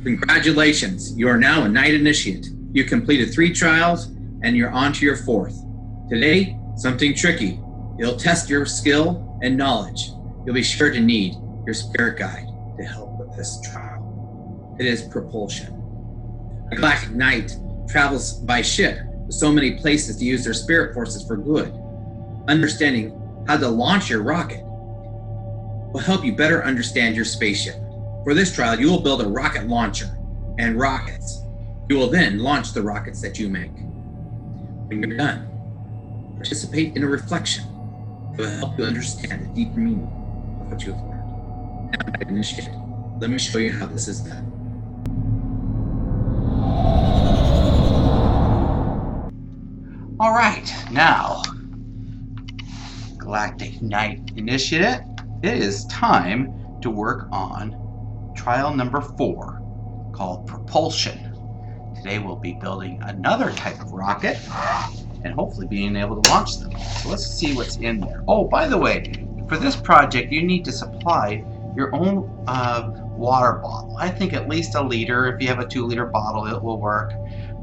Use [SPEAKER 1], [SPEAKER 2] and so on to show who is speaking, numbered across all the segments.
[SPEAKER 1] Congratulations, you are now a Knight Initiate. You completed 3 trials and you're on to your 4th. Today, something tricky. It'll test your skill and knowledge. You'll be sure to need your spirit guide to help with this trial. It is propulsion. A Galactic Knight travels by ship to so many places to use their spirit forces for good. Understanding how to launch your rocket will help you better understand your spaceship. For this trial, you will build a rocket launcher and rockets. You will then launch the rockets that you make. When you're done, participate in a reflection that will help you understand the deeper meaning of what you've learned. Now, Knight Initiate, let me show you how this is done.
[SPEAKER 2] All right, now, Galactic Knight Initiate, it is time to work on trial number 4, called propulsion. Today we'll be building another type of rocket and hopefully being able to launch them. So let's see what's in there. Oh, by the way, for this project you need to supply your own water bottle. I think at least a liter. If you have a 2-liter bottle, it will work.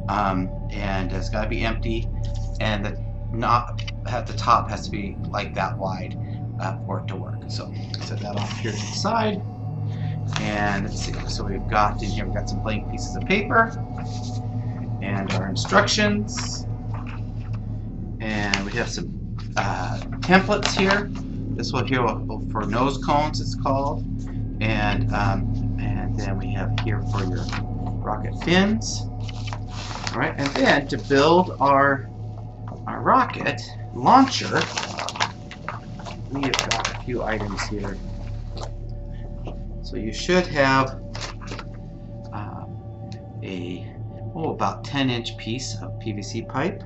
[SPEAKER 2] And it's got to be empty, and the knot at the top has to be like that wide for it to work. So set that off here to the side. And let's see, so we've got in here, we've got some blank pieces of paper and our instructions, and we have some templates here. This one here for nose cones, it's called, and then we have here for your rocket fins. All right, and then to build our rocket launcher, we have got a few items here. So you should have about 10-inch piece of PVC pipe,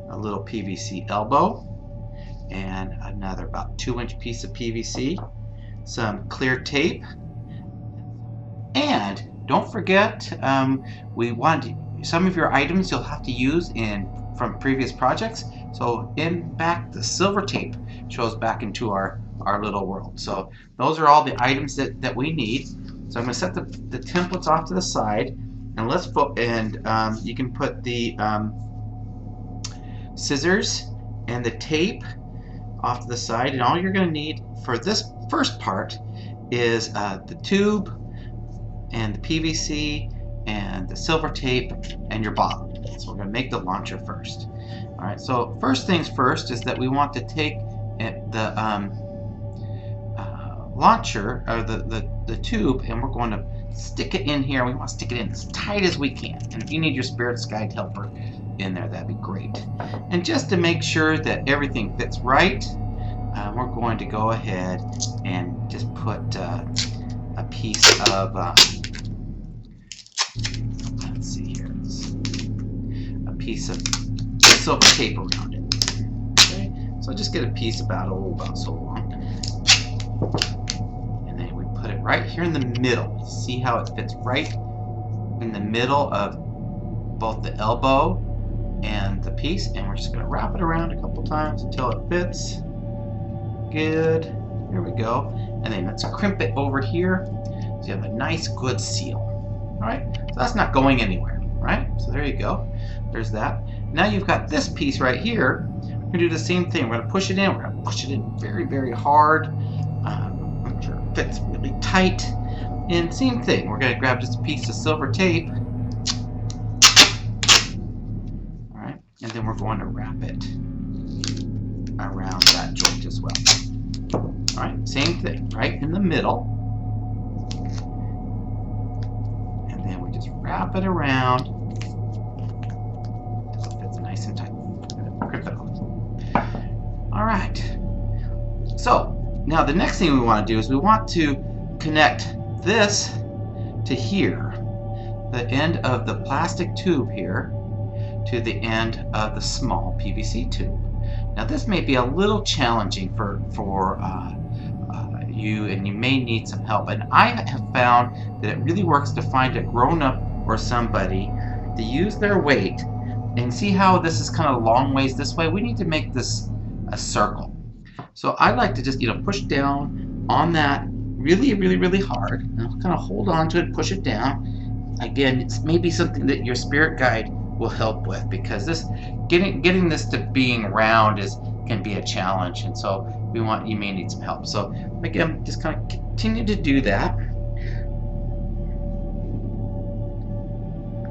[SPEAKER 2] a little PVC elbow, and another about 2-inch piece of PVC, some clear tape, and don't forget, we want some of your items you'll have to use from previous projects. So in back, the silver tape shows back into our little world. So those are all the items that we need. So I'm going to set the templates off to the side, and you can put the scissors and the tape off to the side, and all you're going to need for this first part is the tube and the PVC and the silver tape and your bottle. So we're going to make the launcher first. All right, so first things first is that we want to take the launcher, or the tube, and we're going to stick it in here. We want to stick it in as tight as we can, and if you need your spirit guide helper in there, that'd be great. And just to make sure that everything fits right, we're going to go ahead and just put a piece of let's see here, a piece of silver tape around it. Okay, so just get a piece about so long, and then we put it right here in the middle. See how it fits right in the middle of both the elbow and the piece, and we're just going to wrap it around a couple times until it fits. Good. There we go. And then let's crimp it over here so you have a nice good seal. Alright, so that's not going anywhere, right? So there you go. There's that. Now you've got this piece right here. We're going to do the same thing. We're going to push it in. We're going to push it in very, very hard. Make sure it fits really tight. And same thing. We're going to grab just a piece of silver tape. Alright, and then we're going to wrap it around that joint as well. Alright, same thing, right in the middle. And then we just wrap it around until it fits nice and tight. Grip it off. Alright, so now the next thing we want to do is we want to connect this to here, the end of the plastic tube here, to the end of the small PVC tube. Now this may be a little challenging for you, and you may need some help. And I have found that it really works to find a grown-up or somebody to use their weight, and see how this is kind of long ways this way. We need to make this a circle. So I like to just push down on that really, really, really hard, and kind of hold on to it, push it down, again, it's maybe something that your spirit guide will help with, because this getting this to being round can be a challenge, and so you may need some help. So again, just kind of continue to do that.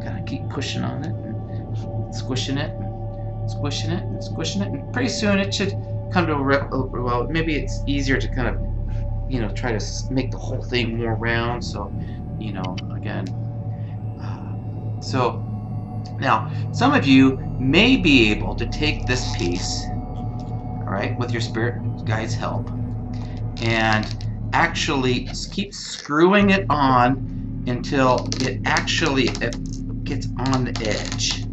[SPEAKER 2] Kind of keep pushing on it, and squishing it, and squishing it, and squishing it, and pretty soon it should come to well, maybe it's easier to kind of, you know, try to make the whole thing more round. So, you know, again, so now some of you may be able to take this piece, all right, with your spirit guide's help, and actually keep screwing it on until it actually gets on the edge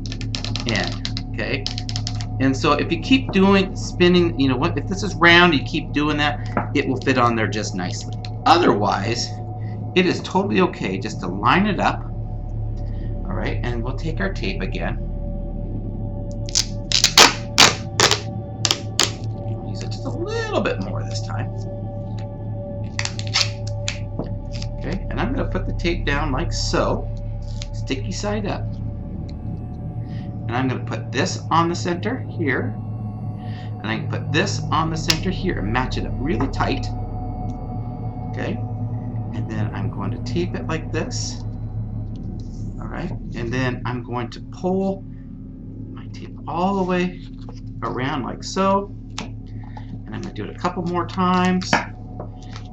[SPEAKER 2] in, okay? And so if you keep spinning, you know, if this is round, you keep doing that, it will fit on there just nicely. Otherwise, it is totally okay just to line it up. All right, and we'll take our tape again. I'll use it just a little bit more this time. Okay, and I'm going to put the tape down like so, sticky side up. And I'm going to put this on the center here, and I can put this on the center here and match it up really tight. Okay, and then I'm going to tape it like this. All right, and then I'm going to pull my tape all the way around like so, and I'm going to do it a couple more times,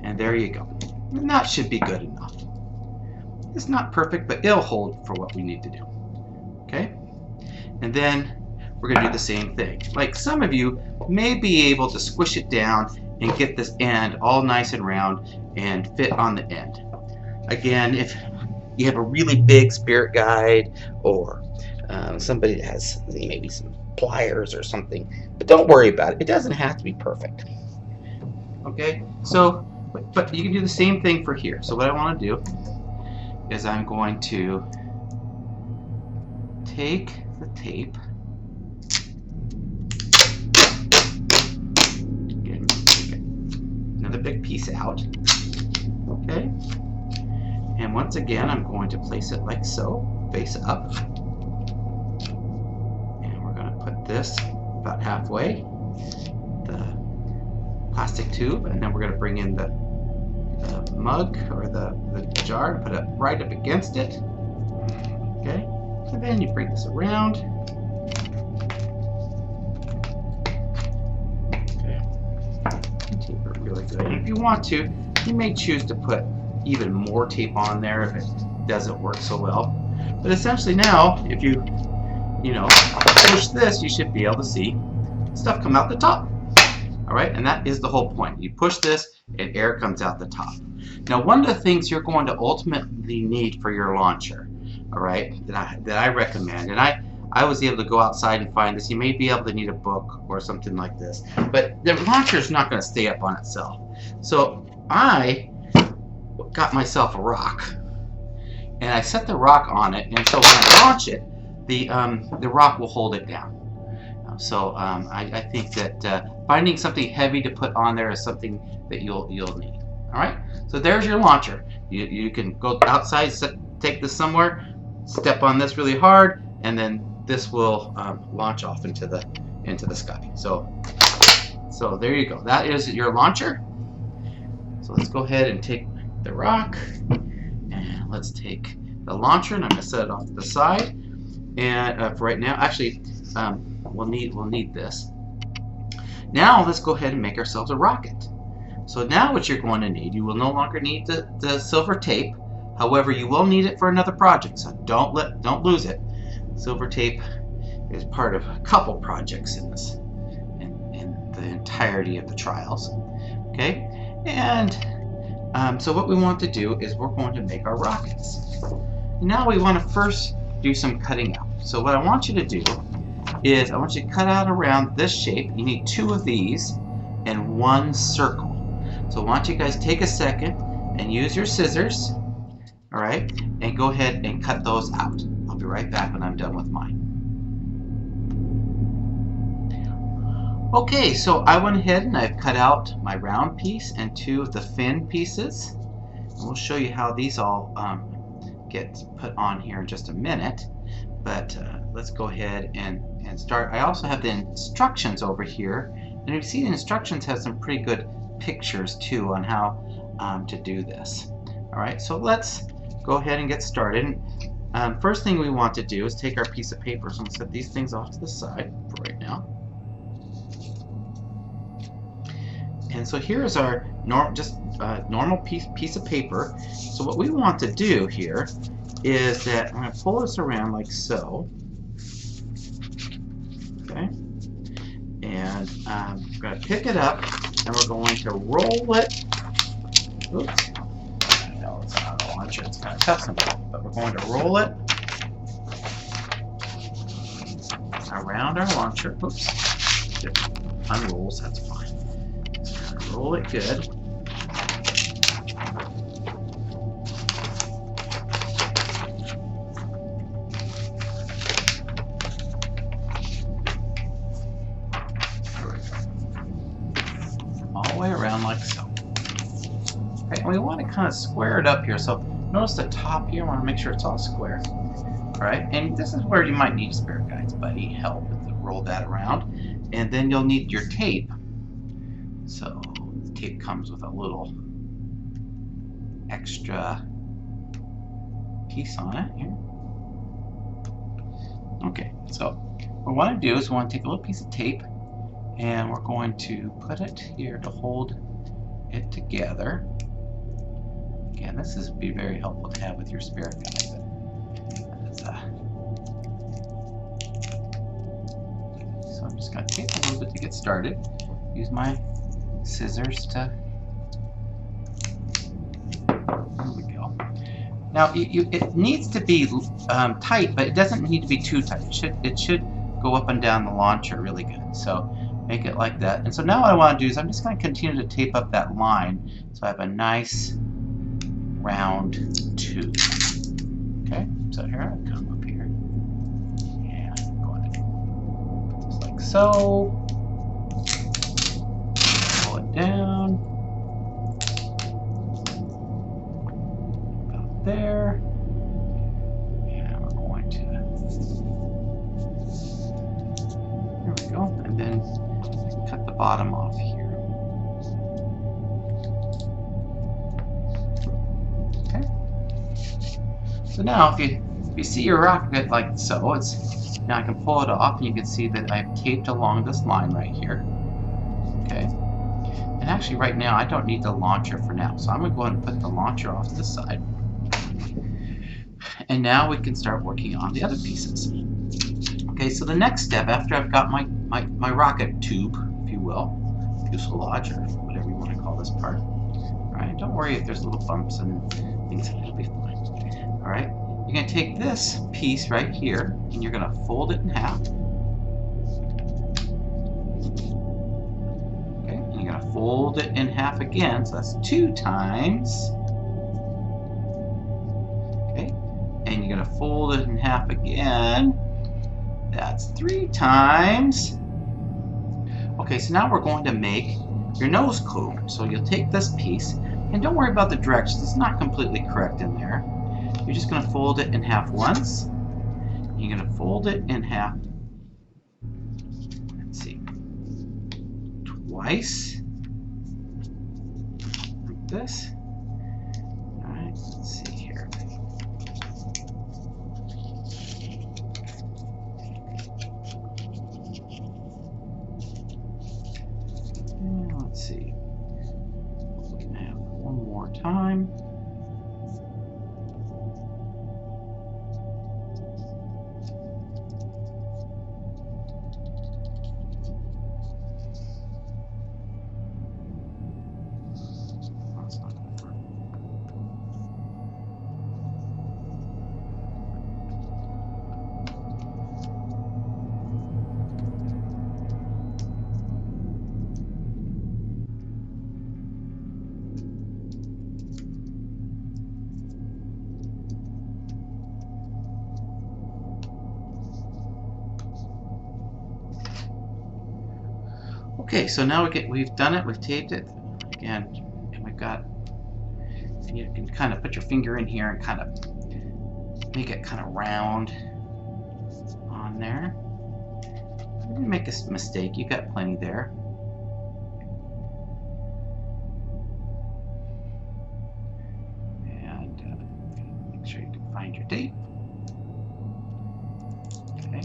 [SPEAKER 2] and there you go. And that should be good enough. It's not perfect, but it'll hold for what we need to do. Okay. And then we're going to do the same thing. Like some of you may be able to squish it down and get this end all nice and round and fit on the end. Again, if you have a really big spirit guide, or somebody that has maybe some pliers or something, but don't worry about it. It doesn't have to be perfect. Okay, so, but you can do the same thing for here. So what I want to do is I'm going to take the tape, again, take another big piece out, okay, and once again I'm going to place it like so, face up, and we're going to put this about halfway, the plastic tube, and then we're going to bring in the mug or the jar and put it right up against it, okay. And then you bring this around. Okay. Tape it really good. And if you want to, you may choose to put even more tape on there if it doesn't work so well. But essentially now, if you push this, you should be able to see stuff come out the top. All right, and that is the whole point. You push this, and air comes out the top. Now, one of the things you're going to ultimately need for your launcher, all right, that I recommend, and I was able to go outside and find this. You may be able to need a book or something like this, but the launcher is not going to stay up on itself. So I got myself a rock, and I set the rock on it, and so when I launch it, the rock will hold it down. So I think that finding something heavy to put on there is something that you'll need. All right, so there's your launcher. You can go outside, take this somewhere, step on this really hard, and then this will launch off into the sky. So there you go. That is your launcher. So let's go ahead and take the rock, and let's take the launcher, and I'm going to set it off to the side. And for right now, actually, we'll need this. Now let's go ahead and make ourselves a rocket. So now what you're going to need, you will no longer need the silver tape. However, you will need it for another project, so don't lose it. Silver tape is part of a couple projects in the entirety of the trials. Okay, and so what we want to do is we're going to make our rockets. Now we want to first do some cutting out. So what I want you to do is I want you to cut out around this shape. You need 2 of these and 1 circle. So why don't you guys take a second and use your scissors, all right, and go ahead and cut those out. I'll be right back when I'm done with mine. Okay, so I went ahead and I've cut out my round piece and 2 of the fin pieces. And we'll show you how these all get put on here in just a minute, but let's go ahead and start. I also have the instructions over here, and you see the instructions have some pretty good pictures too on how to do this. Alright, so let's go ahead and get started. First thing we want to do is take our piece of paper, so I'm going to set these things off to the side for right now. And so here is our normal piece of paper. So what we want to do here is that I'm going to pull this around like so. Okay. And we're going to pick it up and we're going to roll it. Oops. No, it's not a launcher. It's kind of tough sometimes. But we're going to roll it around our launcher. Oops. It unrolls. That's fine. Roll it good. All the way around like so. Okay, and we want to kind of square it up here. So notice the top here. I want to make sure it's all square. All right, and this is where you might need Spirit Guides buddy help to roll that around, and then you'll need your tape. So the tape comes with a little extra piece on it here. Okay, so what we want to do is we want to take a little piece of tape and we're going to put it here to hold it together. Again, this would be very helpful to have with your Spirit Guide. So I'm just going to take a little bit to get started. Use my scissors to. There we go. Now it needs to be tight, but it doesn't need to be too tight. It should go up and down the launcher really good. So make it like that. And so now what I want to do is I'm just going to continue to tape up that line so I have a nice round tube. Okay, so here I come up here and I'm going to put this like so. Down about there, and we're going to, there we go, and then cut the bottom off here. Okay, so now if you see your rocket like so, it's now I can pull it off and you can see that I've taped along this line right here. Okay. And actually right now I don't need the launcher for now, so I'm going to go ahead and put the launcher off to the side. And now we can start working on the other pieces. Okay, so the next step after I've got my rocket tube, if you will, fuselage or whatever you want to call this part. Alright, don't worry if there's little bumps and things, it'll be fine. Alright, you're going to take this piece right here and you're going to fold it in half. You're going to fold it in half again, so that's 2 times. Okay, and you're going to fold it in half again. That's 3 times. Okay, so now we're going to make your nose cone. So you'll take this piece, and don't worry about the directions, it's not completely correct in there. You're just going to fold it in half once. You're going to fold it in half, let's see, twice. Like this. Alright, let's see here. And let's see. We're going to have one more time. Okay, so now we've done it, we've taped it again, and we've got, you can kind of put your finger in here and kind of make it kind of round on there. I didn't make a mistake. You got plenty there. And make sure you can find your tape. Okay.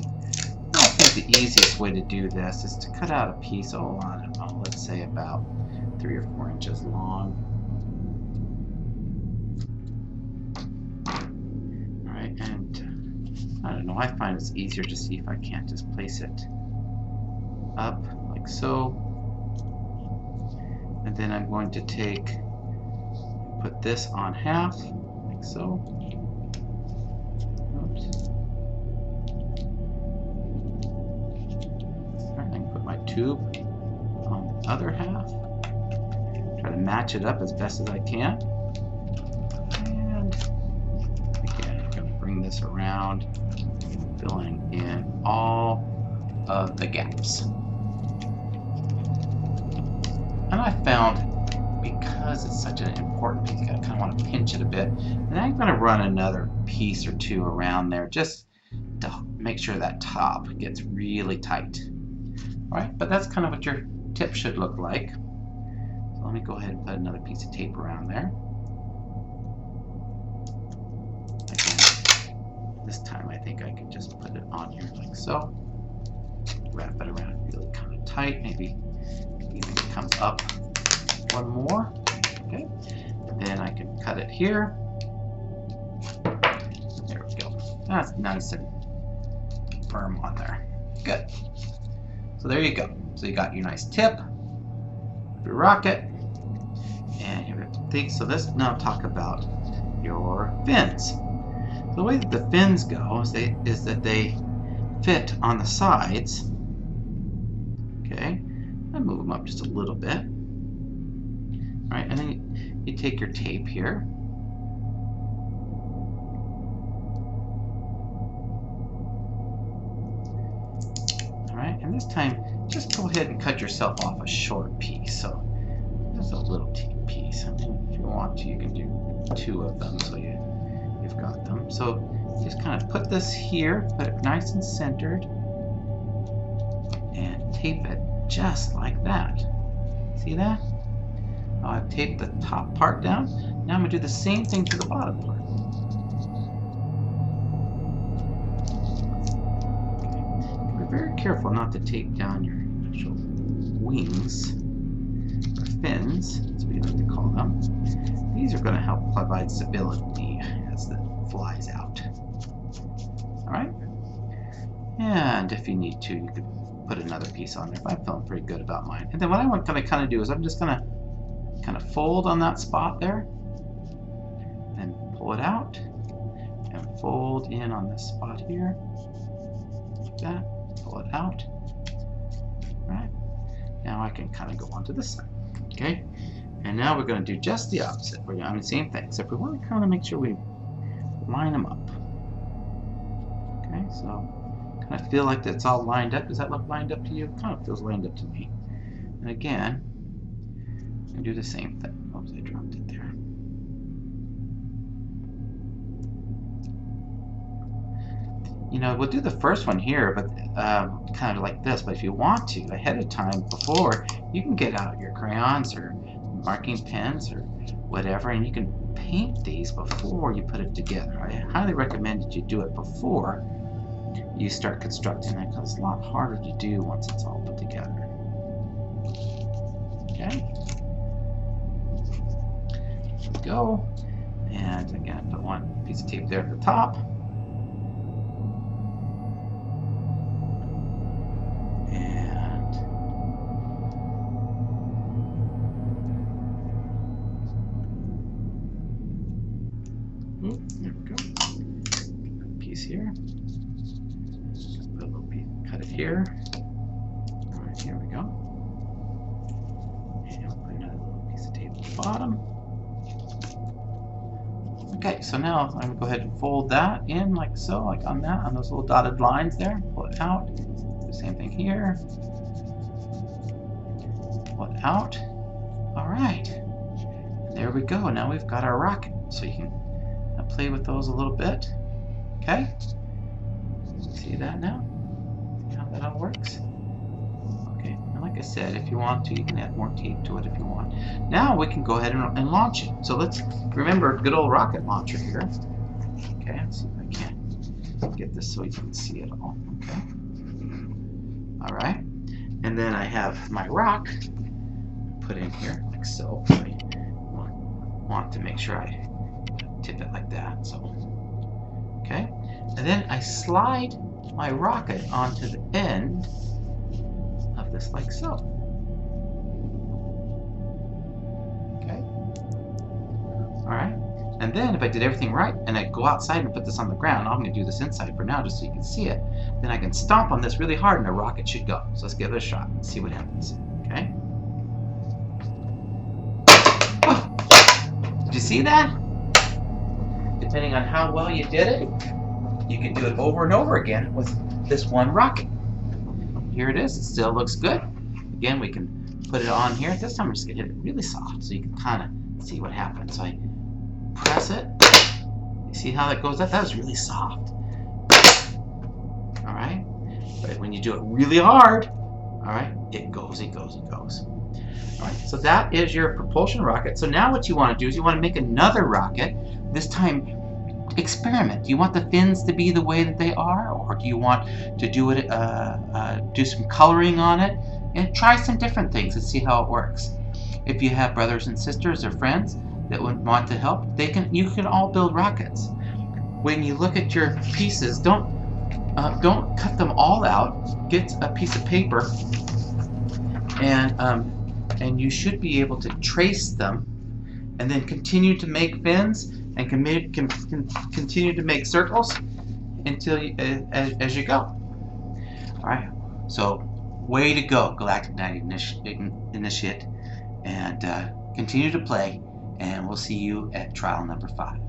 [SPEAKER 2] I think the easiest way to do this is to cut out a piece, I don't know, let's say about 3 or 4 inches long. Alright, and I don't know, I find it's easier to see if I can't just place it up like so. And then I'm going to put this on half, like so. Oops. I can put my tube on the other half. Try to match it up as best as I can. And again, I'm going to bring this around, filling in all of the gaps. And I found, because it's such an important piece, I kind of want to pinch it a bit. And I'm going to run another piece or two around there just to make sure that top gets really tight. All right, but that's kind of what your tip should look like. So let me go ahead and put another piece of tape around there. Again, this time I think I can just put it on here like so. Wrap it around really kind of tight, maybe even come up one more. Okay, and then I can cut it here. There we go. That's nice and firm on there. Good. So there you go. So you got your nice tip, your rocket, and your thing. So let's now talk about your fins. So the way that the fins go is that they fit on the sides. Okay, I move them up just a little bit. All right, and then you take your tape here. And this time, just go ahead and cut yourself off a short piece. So just a little piece. I mean, if you want to, you can do 2 of them so you've got them. So just kind of put this here, put it nice and centered, and tape it just like that. See that? Now I've taped the top part down. Now I'm going to do the same thing to the bottom part. Very careful not to tape down your actual wings, or fins, as we like to call them. These are going to help provide stability as it flies out. Alright? And if you need to, you could put another piece on there, but I'm feeling pretty good about mine. And then what I want to kind of do is I'm just going to kind of fold on that spot there, and pull it out, and fold in on this spot here, like that. Pull it out. Right. Now I can kind of go onto this side. Okay. And now we're going to do just the opposite. We're doing the same thing, except we want to kind of make sure we line them up. Okay. So kind of feel like that's all lined up. Does that look lined up to you? It kind of feels lined up to me. And again, I do the same thing. Oops, I dropped it there. You know, we'll do the first one here, but kind of like this. But if you want to, ahead of time before, you can get out your crayons or marking pens or whatever, and you can paint these before you put it together. I highly recommend that you do it before you start constructing it, because it's a lot harder to do once it's all put together. Okay. There we go. And again, put one piece of tape there at the top. There we go. Piece here. Put a little piece, cut it here. All right, here we go. And we'll put another little piece of tape at the bottom. Okay, so now I'm going to go ahead and fold that in like so, like on that, on those little dotted lines there. Pull it out. Do the same thing here. Pull it out. All right. And there we go. Now we've got our rocket. So you can play with those a little bit. Okay? See that now? See how that all works? Okay, and like I said, if you want to, you can add more tape to it if you want. Now we can go ahead and launch it. So let's remember good old rocket launcher here. Okay, let's see if I can get this so you can see it all. Okay. All right. And then I have my rock put in here like so. I want to make sure I tip it like that. So, okay. And then I slide my rocket onto the end of this like so. Okay. All right. And then if I did everything right and I go outside and put this on the ground, I'm going to do this inside for now just so you can see it. Then I can stomp on this really hard and the rocket should go. So let's give it a shot and see what happens. Okay. Oh, did you see that? Depending on how well you did it, you can do it over and over again with this one rocket. Here it is. It still looks good. Again, we can put it on here. This time we're just going to hit it really soft so you can kind of see what happens. So I press it. You see how that goes up? That was really soft. Alright? But when you do it really hard, alright, it goes, it goes, it goes. Alright, so that is your propulsion rocket. So now what you want to do is you want to make another rocket. This time, experiment. Do you want the fins to be the way that they are? Or do you want to do it, do some coloring on it? And try some different things and see how it works. If you have brothers and sisters or friends that would want to help, you can all build rockets. When you look at your pieces, don't cut them all out. Get a piece of paper, and you should be able to trace them, and then continue to make fins and continue to make circles until as you go. All right. So way to go, Galactic Knight Initiate, and continue to play. And we'll see you at trial number 5.